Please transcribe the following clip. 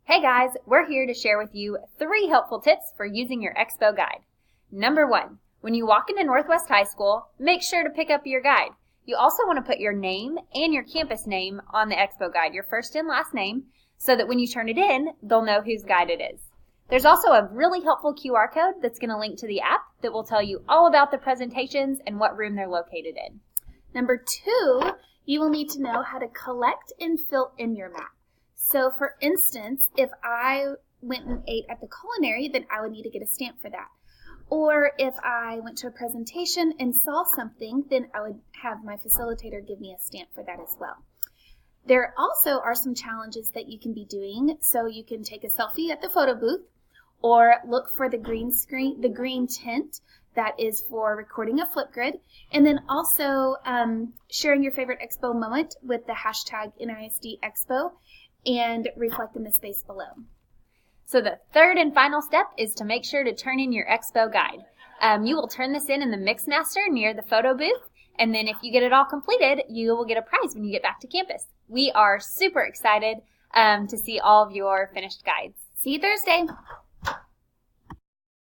Hey guys, we're here to share with you 3 helpful tips for using your Expo guide. Number 1, when you walk into Northwest High School, make sure to pick up your guide. You also want to put your name and your campus name on the Expo guide, your first and last name, so that when you turn it in, they'll know whose guide it is. There's also a really helpful QR code that's going to link to the app that will tell you all about the presentations and what room they're located in. Number 2, you will need to know how to collect and fill in your map. So for instance, if I went and ate at the culinary, then I would need to get a stamp for that. Or if I went to a presentation and saw something, then I would have my facilitator give me a stamp for that as well. There also are some challenges that you can be doing. So you can take a selfie at the photo booth or look for the green screen, the green tint that is for recording a Flipgrid, and then also sharing your favorite Expo moment with the hashtag NISD Expo and reflect in the space below. So the third and final step is to make sure to turn in your Expo guide. You will turn this in the Mixmaster near the photo booth, and then if you get it all completed, you will get a prize when you get back to campus. We are super excited to see all of your finished guides. See you Thursday.